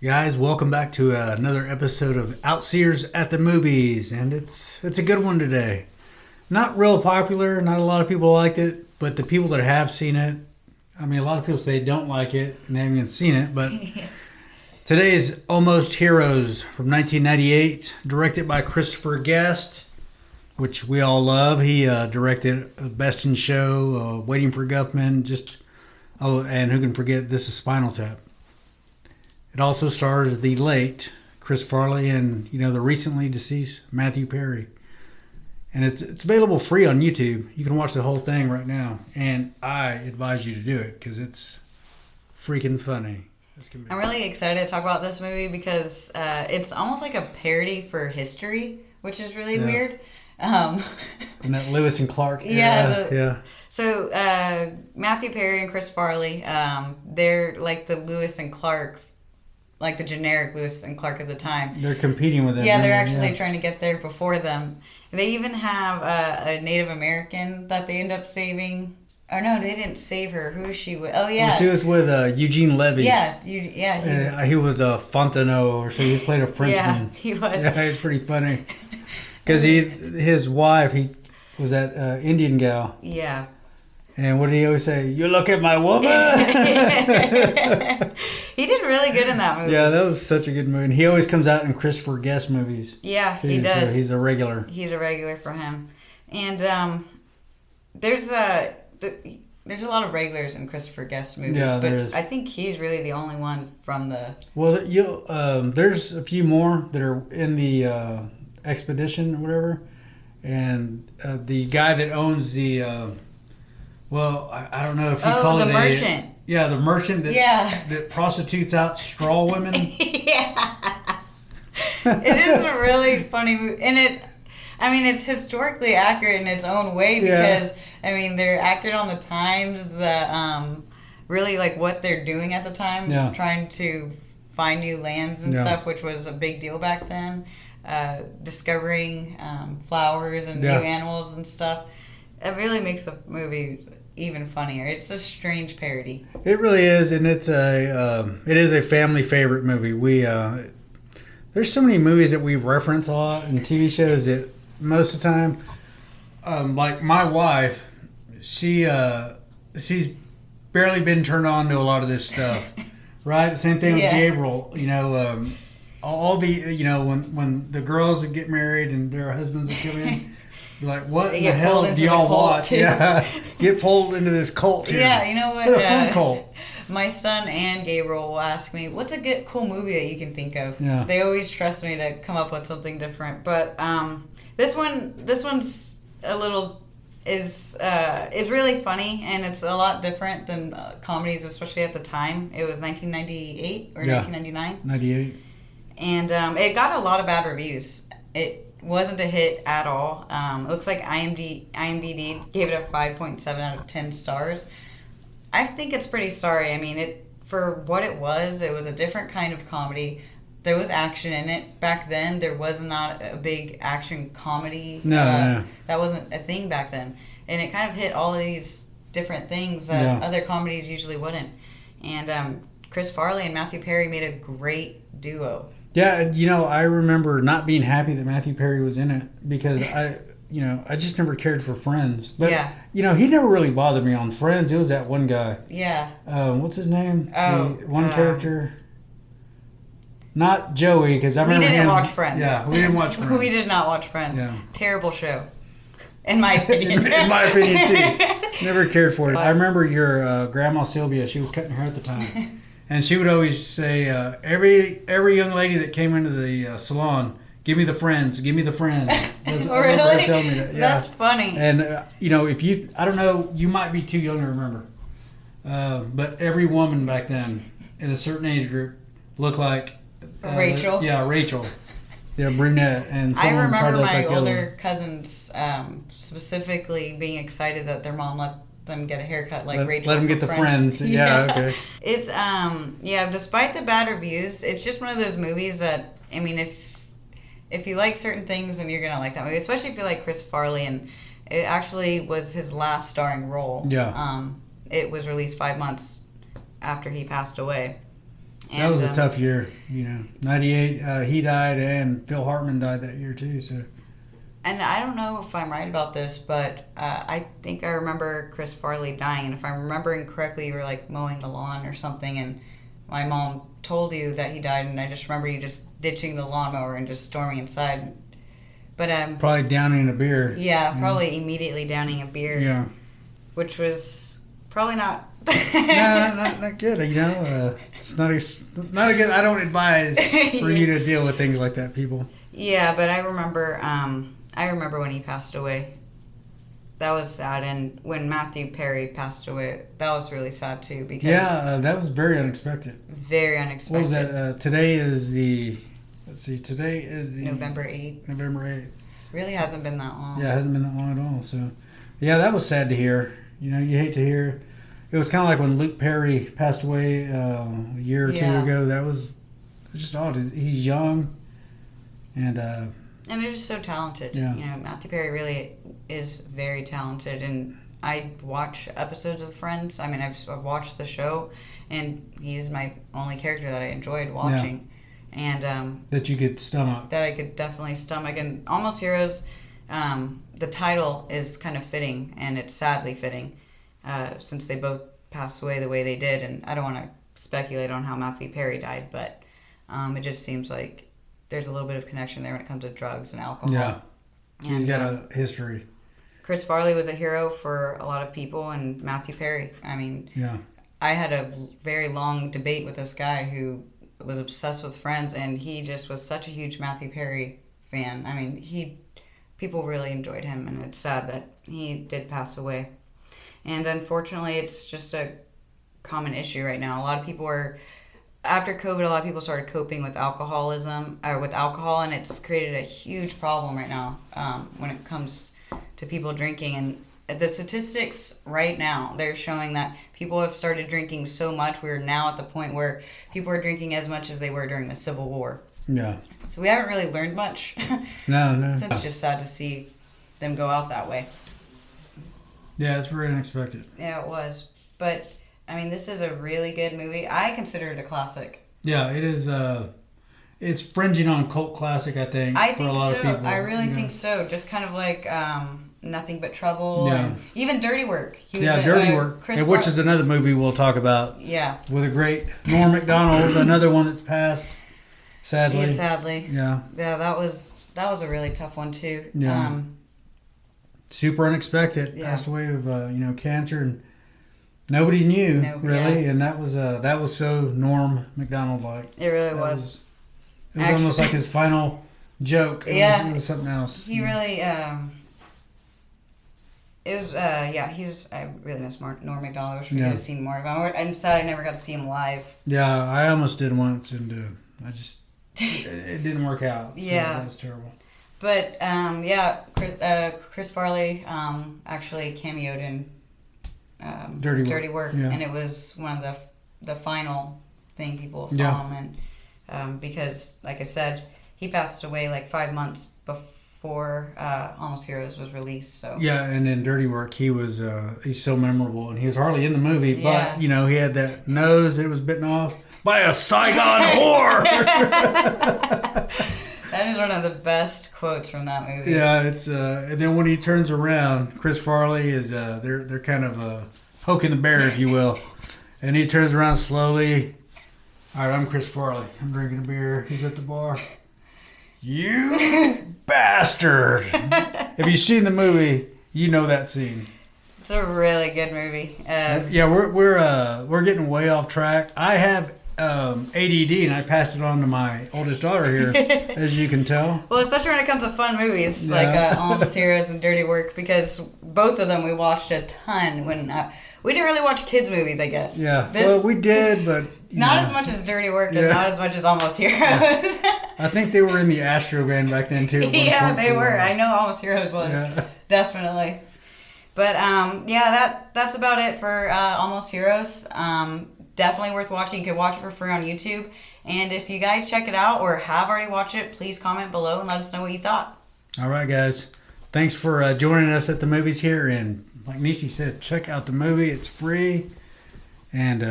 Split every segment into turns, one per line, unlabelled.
Guys, welcome back to another episode of Outseers at the Movies, and it's a good one today. Not real popular, not a lot of people liked it, but the people that have seen it, I mean, a lot of people say they don't like it and they haven't even seen it, but today is Almost Heroes from 1998, directed by Christopher Guest, which we all love. He directed Best in Show, Waiting for Guffman, and who can forget This is Spinal Tap. It also stars the late Chris Farley and the recently deceased Matthew Perry, and it's available free on YouTube. You can watch the whole thing right now, and I advise you to do it because it's freaking funny.
I'm really excited to talk about this movie because it's almost like a parody for history, which is really weird.
And that Lewis and Clark era.
Yeah. So Matthew Perry and Chris Farley, they're like the Lewis and Clark, like the generic Lewis and Clark of the time.
They're competing with them.
Yeah, they're actually trying to get there before them. They even have a Native American that they end up saving. Or no, they didn't save her. Who is she with? Oh, yeah.
Well, she was with Eugene Levy.
Yeah.
He was a Fontenot, or so he played a Frenchman.
Yeah, he was.
Yeah, it's pretty funny. Because his wife, he was that Indian gal.
Yeah.
And what did he always say? You look at my woman.
He did really good in that movie.
Yeah, that was such a good movie. And he always comes out in Christopher Guest movies.
Yeah,
too,
he does.
So he's a regular.
He's a regular for him. And there's a lot of regulars in Christopher Guest movies.
Yeah,
but
there is.
I think he's really the only one from the.
Well, there's a few more that are in the expedition or whatever, and the guy that owns the. I don't know if you call it
the merchant.
The merchant that prostitutes out straw women.
Yeah. It is a really funny movie. And it's historically accurate in its own way because, they're accurate on the times, really like what they're doing at the time, trying to find new lands and stuff, which was a big deal back then. Discovering flowers and new animals and stuff. It really makes the movie even funnier. It's a strange parody.
It really is, and it is a family favorite movie. There's so many movies that we reference a lot and TV shows that most of the time, like my wife, she's barely been turned on to a lot of this stuff, right? The same thing with Gabriel. All the when the girls would get married and their husbands would come in. Like, what the hell do y'all watch? Yeah, get pulled into this cult here.
Yeah, you know what?
What a food cult.
My son and Gabriel will ask me, what's a good, cool movie that you can think of?
Yeah.
They always trust me to come up with something different. But this one's a little is really funny, and it's a lot different than comedies, especially at the time. It was 1998 or 1999.
98.
And it got a lot of bad reviews. It wasn't a hit at all. It looks like IMDb gave it a 5.7 out of 10 stars. I think it's pretty sorry. For what it was a different kind of comedy. There was action in it. Back then, there was not a big action comedy.
No.
That wasn't a thing back then. And it kind of hit all of these different things that other comedies usually wouldn't. And Chris Farley and Matthew Perry made a great duo.
Yeah, and I remember not being happy that Matthew Perry was in it because I just never cared for Friends. But he never really bothered me on Friends. It was that one guy.
Yeah.
What's his name?
Oh,
the one character. Not Joey, because I remember
we didn't
him.
watch Friends.
Yeah, we didn't watch Friends.
We did not watch Friends.
Yeah.
Terrible show, in my opinion.
in my opinion too. Never cared for it. I remember your grandma Sylvia. She was cutting hair at the time. And she would always say, every young lady that came into the salon, give me the Friends, give me the Friends.
Really?
I remember her telling me that. Yeah.
That's funny.
And, if you, I don't know, you might be too young to remember. But every woman back then, in a certain age group, looked like...
Rachel?
Yeah, Rachel. They're brunette. And
I
someone tried to
remember
look
my
like the other
older
one.
cousins specifically being excited that their mom let them get a haircut like Rachel.
Let them get the Friends. Yeah, okay.
It's despite the bad reviews, it's just one of those movies that if you like certain things, then you're gonna like that movie, especially if you like Chris Farley. And it actually was his last starring role.
Yeah.
It was released 5 months after he passed away. And,
that was a tough year. 98. He died, and Phil Hartman died that year too. So.
And I don't know if I'm right about this, but I think I remember Chris Farley dying. And if I'm remembering correctly, you were like mowing the lawn or something, and my mom told you that he died, and I just remember you just ditching the lawnmower and just storming inside. But
probably downing a beer.
Yeah, probably immediately downing a beer.
Yeah.
Which was probably not.
No, not good. It's not a good. I don't advise for you to deal with things like that, people.
Yeah, but I remember. I remember when he passed away. That was sad, and when Matthew Perry passed away, that was really sad too. Because
that was very unexpected.
Very unexpected.
What was that? Today is the. Let's see. Today is the
November 8th.
November 8th.
Really hasn't been that long.
Yeah, it hasn't been that long at all. So, yeah, that was sad to hear. You hate to hear. It was kind of like when Luke Perry passed away a year or two ago. That was just odd. He's young, and
they're just so talented.
Yeah.
Matthew Perry really is very talented, and I watch episodes of Friends. I mean, I've watched the show, and he's my only character that I enjoyed watching. Yeah. And
that you could stomach.
That I could definitely stomach. And Almost Heroes, the title is kind of fitting, and it's sadly fitting, since they both passed away the way they did. And I don't want to speculate on how Matthew Perry died, but it just seems like there's a little bit of connection there when it comes to drugs and alcohol.
Yeah, he's got a history.
Chris Farley was a hero for a lot of people, and Matthew Perry. I mean, I had a very long debate with this guy who was obsessed with Friends, and he just was such a huge Matthew Perry fan. I mean, people really enjoyed him, and it's sad that he did pass away. And unfortunately, it's just a common issue right now. A lot of people after COVID, a lot of people started coping with alcohol, and it's created a huge problem right now when it comes to people drinking. And the statistics right now, they're showing that people have started drinking so much. We're now at the point where people are drinking as much as they were during the Civil War.
Yeah.
So we haven't really learned much.
No.
So it's just sad to see them go out that way.
Yeah, it's very unexpected.
Yeah, it was. But, I mean, this is a really good movie. I consider it a classic.
Yeah, it is. It's fringing on cult classic, I think, for a lot of people.
I really think so. Just kind of like Nothing But Trouble. Yeah. And even Dirty Work.
Dirty Work. Which is another movie we'll talk about.
Yeah.
With a great Norm Macdonald, another one that's passed, sadly.
Yeah, sadly.
Yeah.
Yeah, that was a really tough one, too.
Yeah. Super unexpected. Yeah. Passed away of cancer, and nobody knew really, and that was so Norm Macdonald like.
It really was.
It was almost like his final joke. It was something else.
He really. It was. I really miss Norm Macdonald. I wish we could have seen more of him. I'm sad I never got to see him live.
Yeah, I almost did once, and I just it didn't work out. So that was terrible.
But Chris Farley actually cameoed in Dirty Work, and it was one of the final thing people saw him in, because, like I said, he passed away like 5 months before Almost Heroes was released. So
and in Dirty Work, he's so memorable, and he was hardly in the movie, but he had that nose that was bitten off by a Saigon whore.
That is one of the best quotes from that movie.
Yeah, it's and then when he turns around, Chris Farley is they're kind of poking the bear, if you will, and he turns around slowly. All right, I'm Chris Farley. I'm drinking a beer. He's at the bar. You bastard! If you've seen the movie, you know that scene.
It's a really good movie.
We're getting way off track. I have ADD, and I passed it on to my oldest daughter here, as you can tell.
Well, especially when it comes to fun movies like Almost Heroes and Dirty Work, because both of them we watched a ton when we didn't really watch kids movies, I guess.
Yeah, well, we did, but
not as much as Dirty Work, and not as much as Almost Heroes.
I think they were in the Astro Band back then too.
Yeah, they were. I know Almost Heroes was definitely. But that's about it for Almost Heroes. Definitely worth watching. You can watch it for free on YouTube. And if you guys check it out or have already watched it, please comment below and let us know what you thought.
All right, guys. Thanks for joining us at the movies here. And like Nisi said, check out the movie. It's free. And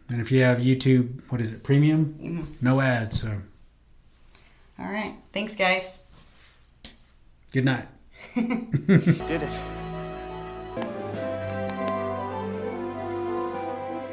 And if you have YouTube, what is it, Premium?
Mhm.
No ads. So
All right. Thanks, guys.
good night.
Did it.